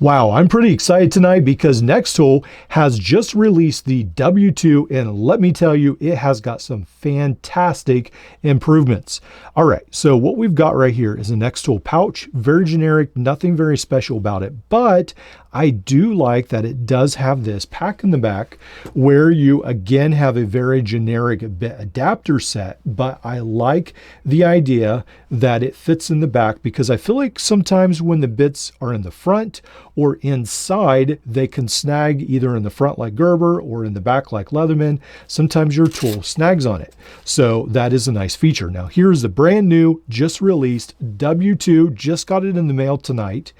Wow, I'm pretty excited tonight because Nextool has just released the W2, and let me tell you, it has got some fantastic improvements. All right, so what we've got right here is a Nextool pouch, very generic, nothing very special about it, but I do like that it does have this pack in the back where you again have a very generic bit adapter set, but I like the idea that it fits in the back because I feel like sometimes when the bits are in the front or inside, they can snag either in the front like Gerber or in the back like Leatherman. Sometimes your tool snags on it. So that is a nice feature. Now here's the brand new, just released W2, just got it in the mail tonight.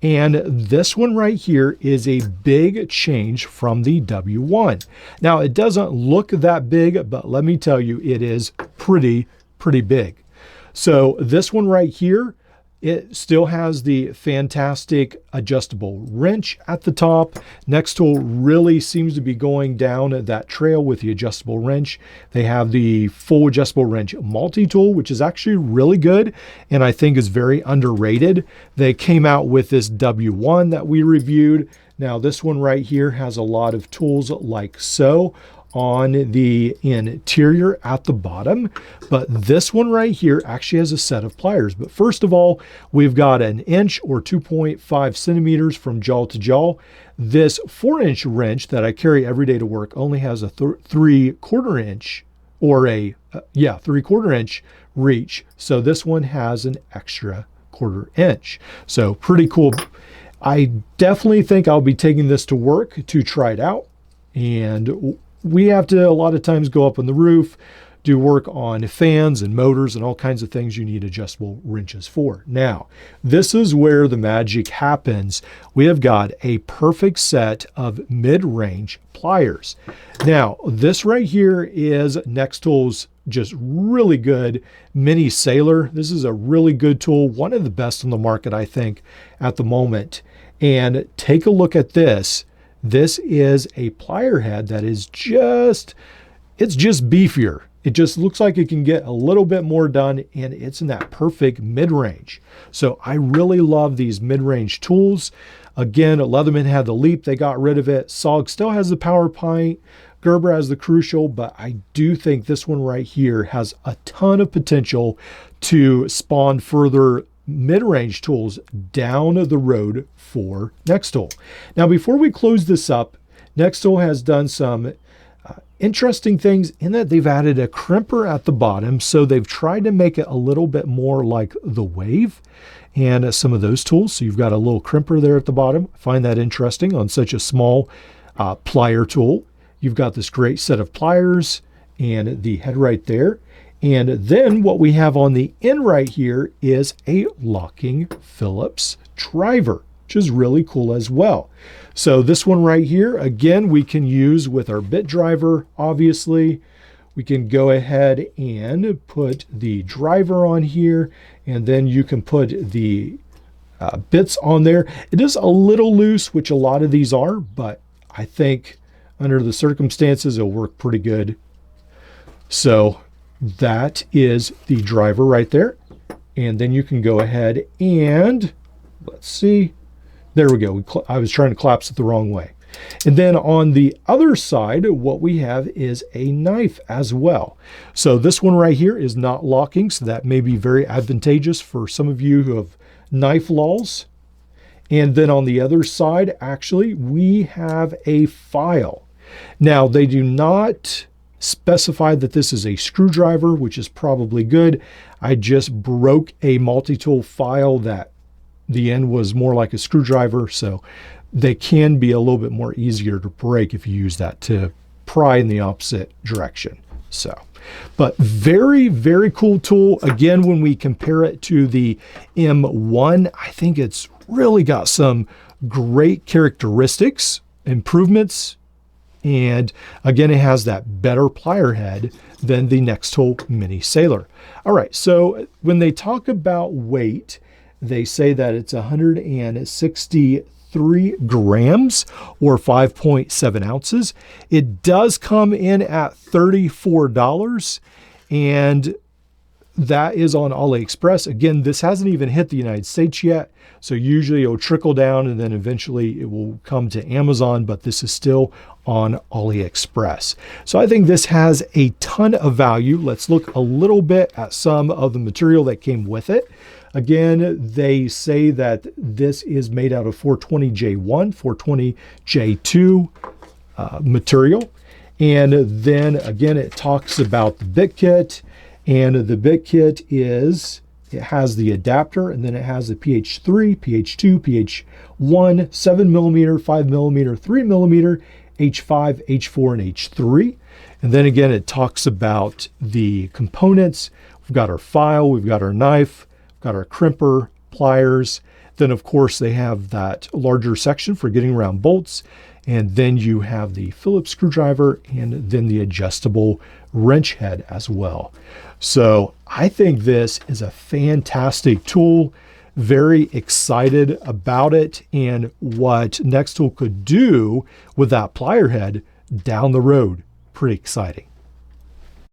And this one right here is a big change from the W1. Now it doesn't look that big, but let me tell you, it is pretty big. So this one right here, it still has the fantastic adjustable wrench at the top. Nextool really seems to be going down that trail with the adjustable wrench. They have the full adjustable wrench multi-tool, which is actually really good and I think is very underrated. They came out with this W1 that we reviewed. Now this one right here has a lot of tools like so on the interior at the bottom, but this one right here actually has a set of pliers. But first of all, we've got an inch or 2.5 centimeters from jaw to jaw. This 4-inch wrench that I carry every day to work only has a 3/4 inch or a 3/4 inch reach. So this one has an extra 1/4 inch. So pretty cool. I definitely think I'll be taking this to work to try it out. And we have to a lot of times go up on the roof, do work on fans and motors and all kinds of things you need adjustable wrenches for. Now, this is where the magic happens. We have got a perfect set of mid-range pliers. Now, this right here is Nextool's just really good mini sailor. This is a really good tool, one of the best on the market, I think, at the moment. And take a look at this. This is a plier head that is it's just beefier. It just looks like it can get a little bit more done, and it's in that perfect mid-range. So I really love these mid-range tools. Again, Leatherman had the Leap, they got rid of it. SOG still has the Power Pint. Gerber has the Crucial, but I do think this one right here has a ton of potential to spawn further mid-range tools down the road for Nextool. Now, before we close this up, Nextool has done some interesting things in that they've added a crimper at the bottom. So they've tried to make it a little bit more like the Wave and some of those tools. So you've got a little crimper there at the bottom. I find that interesting on such a small plier tool. You've got this great set of pliers and the head right there. And then what we have on the end right here is a locking Phillips driver, which is really cool as well. So this one right here, again, we can use with our bit driver, obviously. We can go ahead and put the driver on here, and then you can put the bits on there. It is a little loose, which a lot of these are, but I think under the circumstances, it'll work pretty good. So that is the driver right there. And then you can go ahead and, let's see, there we go. I was trying to collapse it the wrong way. And then on the other side, what we have is a knife as well. So this one right here is not locking, so that may be very advantageous for some of you who have knife lulls. And then on the other side, actually, we have a file. Now, they do not specify that this is a screwdriver, which is probably good. I just broke a multi-tool file that the end was more like a screwdriver, so they can be a little bit more easier to break if you use that to pry in the opposite direction. So, but very cool tool. Again, when we compare it to the M1, I think it's really got some great characteristics, improvements. And again, it has that better plier head than the Nextool Mini Sailor. All right, so when they talk about weight, they say that it's 163 grams or 5.7 ounces. It does come in at $34. And that is on Alliexpress. Again, this hasn't even hit the United States yet. So usually it'll trickle down and then eventually it will come to Amazon, but this is still on Alliexpress. So I think this has a ton of value. Let's look a little bit at some of the material that came with it. Again, they say that this is made out of 420J1, 420J2 material. And then again, it talks about the bit kit, and the bit kit it has the adapter, and then it has the PH3, PH2, PH1, 7mm, 5mm, 3mm, H5, H4, and H3. And then again, it talks about the components. We've got our file, we've got our knife, we've got our crimper, pliers. Then of course they have that larger section for getting around bolts. And then you have the Phillips screwdriver and then the adjustable wrench head as well. So I think this is a fantastic tool. Very excited about it and what Nextool could do with that plier head down the road. Pretty exciting.